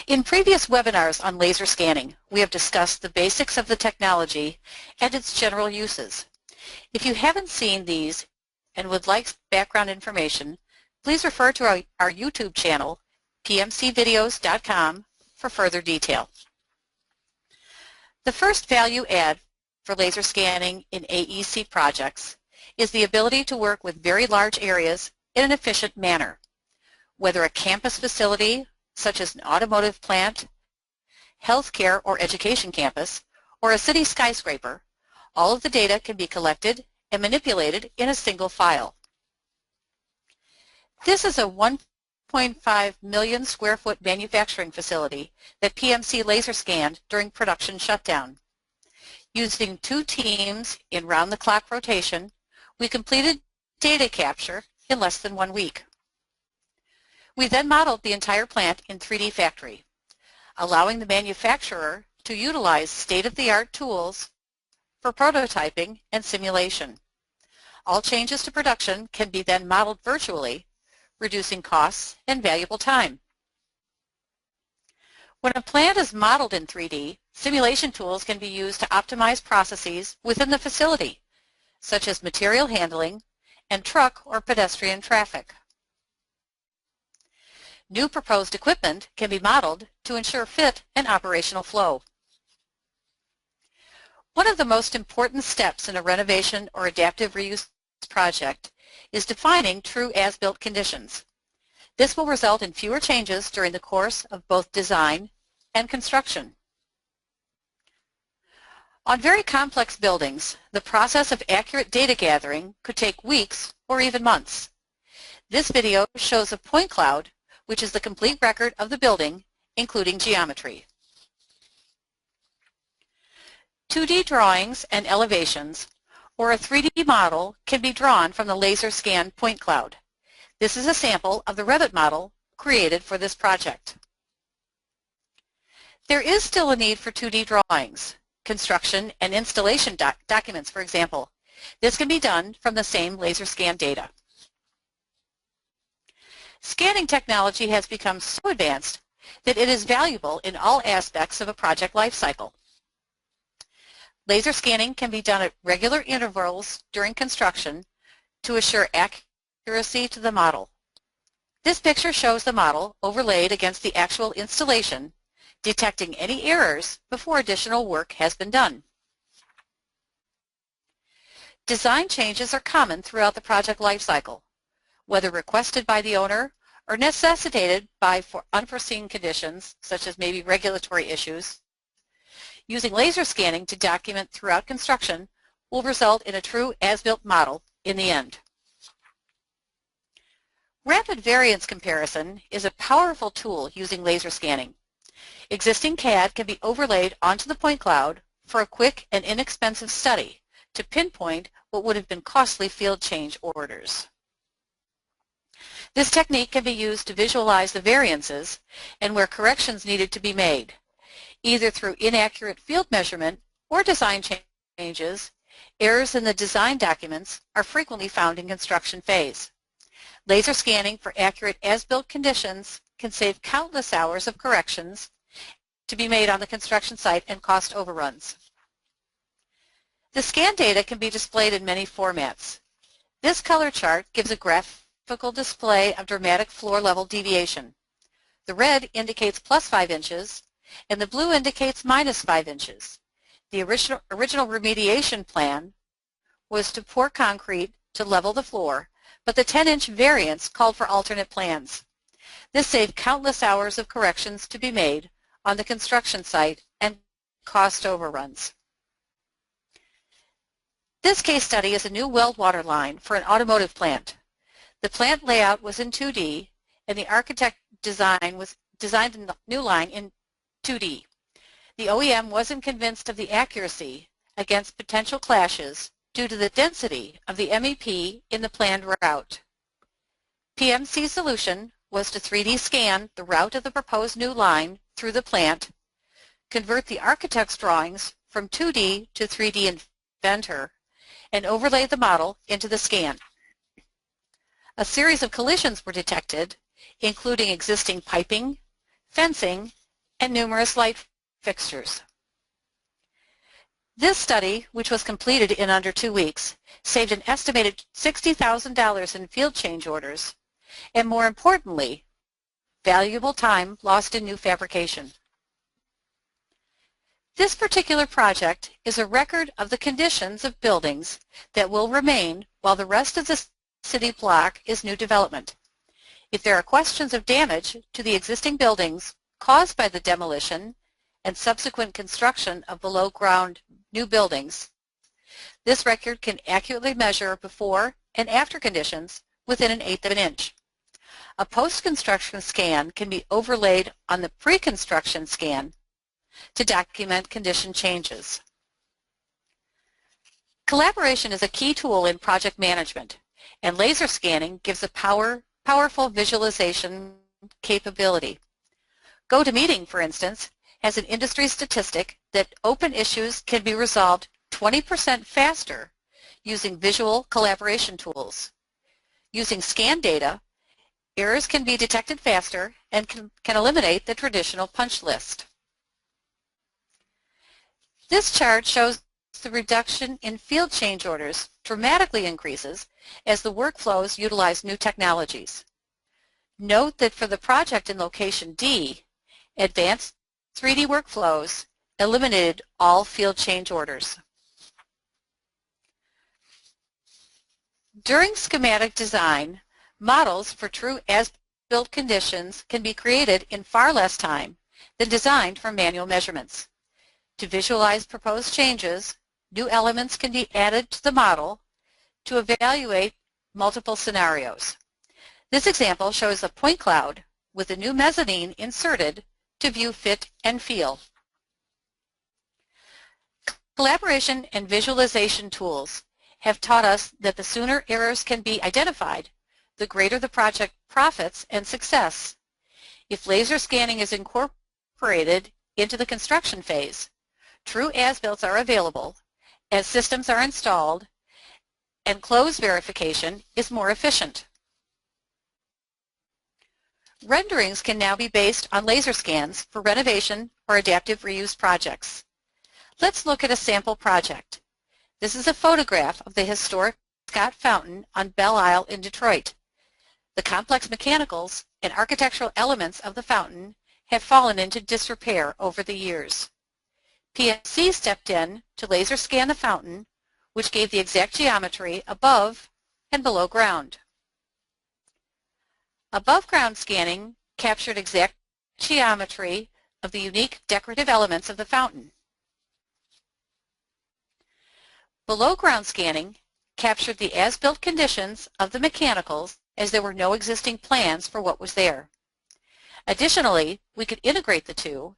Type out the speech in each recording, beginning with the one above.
In previous webinars on laser scanning, we have discussed the basics of the technology and its general uses. If you haven't seen these and would like background information, please refer to our YouTube channel, pmcvideos.com, for further detail. The first value add for laser scanning in AEC projects is the ability to work with very large areas in an efficient manner. Whether a campus facility, such as an automotive plant, healthcare or education campus, or a city skyscraper, all of the data can be collected and manipulated in a single file. This is a 1.5 million square foot manufacturing facility that PMC laser scanned during production shutdown. Using 2 teams in round-the-clock rotation, we completed data capture in less than 1 week. We then modeled the entire plant in 3D Factory, allowing the manufacturer to utilize state-of-the-art tools for prototyping and simulation. All changes to production can be then modeled virtually, reducing costs and valuable time. When a plant is modeled in 3D, simulation tools can be used to optimize processes within the facility, such as material handling and truck or pedestrian traffic. New proposed equipment can be modeled to ensure fit and operational flow. One of the most important steps in a renovation or adaptive reuse project is defining true as-built conditions. This will result in fewer changes during the course of both design and construction. On very complex buildings, the process of accurate data gathering could take weeks or even months. This video shows a point cloud, which is the complete record of the building, including geometry. 2D drawings and elevations, or a 3D model, can be drawn from the laser scan point cloud. This is a sample of the Revit model created for this project. There is still a need for 2D drawings, construction and installation documents, for example. This can be done from the same laser scan data. Scanning technology has become so advanced that it is valuable in all aspects of a project lifecycle. Laser scanning can be done at regular intervals during construction to assure accuracy to the model. This picture shows the model overlaid against the actual installation, detecting any errors before additional work has been done. Design changes are common throughout the project lifecycle, whether requested by the owner or necessitated by unforeseen conditions, such as maybe regulatory issues. Using laser scanning to document throughout construction will result in a true as-built model in the end. Rapid variance comparison is a powerful tool using laser scanning. Existing CAD can be overlaid onto the point cloud for a quick and inexpensive study to pinpoint what would have been costly field change orders. This technique can be used to visualize the variances and where corrections needed to be made, either through inaccurate field measurement or design changes. Errors in the design documents are frequently found in construction phase. Laser scanning for accurate as-built conditions can save countless hours of corrections to be made on the construction site and cost overruns. The scan data can be displayed in many formats. This color chart gives a graphical display of dramatic floor level deviation. The red indicates +5 inches and the blue indicates -5 inches. The original remediation plan was to pour concrete to level the floor, but the 10-inch variance called for alternate plans. This saved countless hours of corrections to be made on the construction site and cost overruns. This case study is a new weld water line for an automotive plant. The plant layout was in 2D and the architect designed the new line in 2D. The OEM wasn't convinced of the accuracy against potential clashes due to the density of the MEP in the planned route. PMC's solution was to 3D scan the route of the proposed new line through the plant, convert the architect's drawings from 2D to 3D Inventor, and overlay the model into the scan. A series of collisions were detected, including existing piping, fencing, and numerous light fixtures. This study, which was completed in under 2 weeks, saved an estimated $60,000 in field change orders, and more importantly, valuable time lost in new fabrication. This particular project is a record of the conditions of buildings that will remain while the rest of the city block is new development. If there are questions of damage to the existing buildings caused by the demolition and subsequent construction of below-ground new buildings, this record can accurately measure before and after conditions within 1/8 of an inch. A post-construction scan can be overlaid on the pre-construction scan to document condition changes. Collaboration is a key tool in project management, and laser scanning gives a powerful visualization capability. GoToMeeting, for instance, has an industry statistic that open issues can be resolved 20% faster using visual collaboration tools. Using scan data, errors can be detected faster and can eliminate the traditional punch list. This chart shows the reduction in field change orders dramatically increases as the workflows utilize new technologies. Note that for the project in location D, advanced 3D workflows eliminated all field change orders. During schematic design, models for true as-built conditions can be created in far less time than designed for manual measurements. To visualize proposed changes, new elements can be added to the model to evaluate multiple scenarios. This example shows a point cloud with a new mezzanine inserted to view fit and feel. Collaboration and visualization tools have taught us that the sooner errors can be identified, the greater the project profits and success. If laser scanning is incorporated into the construction phase, true as-builts are available as systems are installed and close verification is more efficient. Renderings can now be based on laser scans for renovation or adaptive reuse projects. Let's look at a sample project. This is a photograph of the historic Scott Fountain on Belle Isle in Detroit. The complex mechanicals and architectural elements of the fountain have fallen into disrepair over the years. PMC stepped in to laser scan the fountain, which gave the exact geometry above and below ground. Above ground scanning captured exact geometry of the unique decorative elements of the fountain. Below ground scanning captured the as-built conditions of the mechanicals as there were no existing plans for what was there. Additionally, we could integrate the two,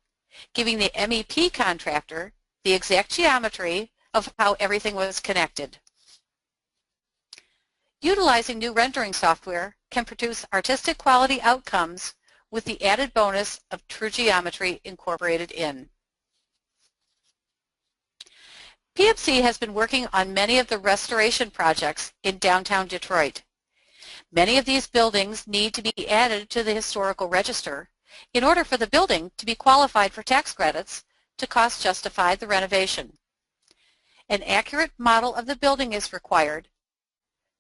giving the MEP contractor the exact geometry of how everything was connected. Utilizing new rendering software can produce artistic quality outcomes with the added bonus of true geometry incorporated in. PMC has been working on many of the restoration projects in downtown Detroit. Many of these buildings need to be added to the historical register in order for the building to be qualified for tax credits to cost justify the renovation. An accurate model of the building is required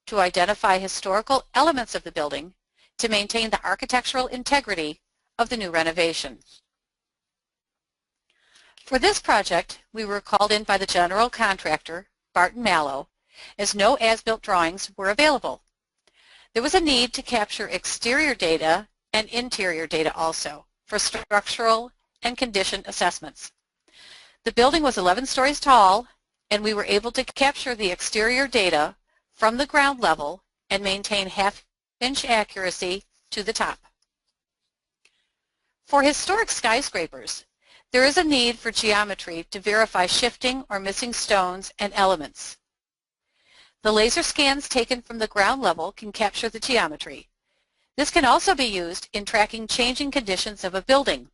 to identify historical elements of the building to maintain the architectural integrity of the new renovation. For this project, we were called in by the general contractor, Barton Mallow, as no as-built drawings were available. There was a need to capture exterior data and interior data also for structural and condition assessments. The building was 11 stories tall, and we were able to capture the exterior data from the ground level and maintain half-inch accuracy to the top. For historic skyscrapers, there is a need for geometry to verify shifting or missing stones and elements. The laser scans taken from the ground level can capture the geometry. This can also be used in tracking changing conditions of a building.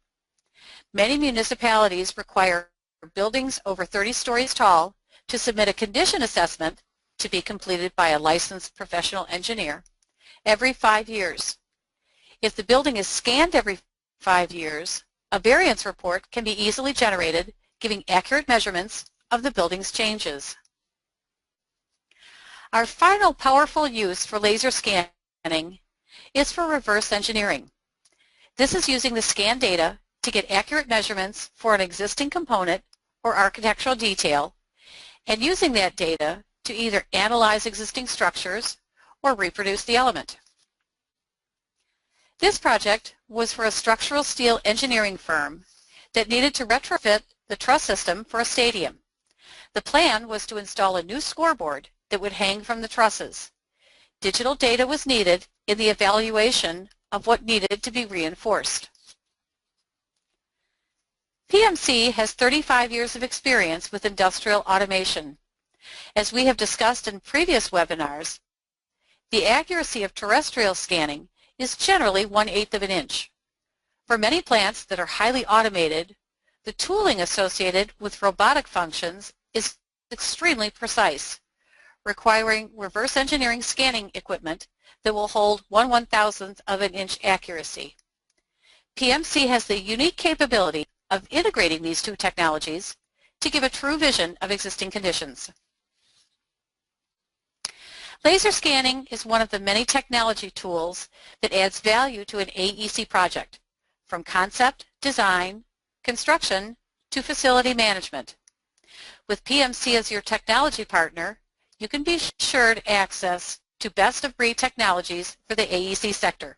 Many municipalities require buildings over 30 stories tall to submit a condition assessment to be completed by a licensed professional engineer every 5 years. If the building is scanned every 5 years, A variance report can be easily generated, giving accurate measurements of the building's changes. Our final powerful use for laser scanning is for reverse engineering. This is using the scan data to get accurate measurements for an existing component or architectural detail, and using that data to either analyze existing structures or reproduce the element. This project was for a structural steel engineering firm that needed to retrofit the truss system for a stadium. The plan was to install a new scoreboard that would hang from the trusses. Digital data was needed in the evaluation of what needed to be reinforced. PMC has 35 years of experience with industrial automation. As we have discussed in previous webinars, the accuracy of terrestrial scanning is generally 1/8 of an inch. For many plants that are highly automated, the tooling associated with robotic functions is extremely precise, requiring reverse engineering scanning equipment that will hold 1/1000th of an inch accuracy. PMC has the unique capability of integrating these two technologies to give a true vision of existing conditions. Laser scanning is one of the many technology tools that adds value to an AEC project, from concept, design, construction, to facility management. With PMC as your technology partner, you can be assured access to best-of-breed technologies for the AEC sector.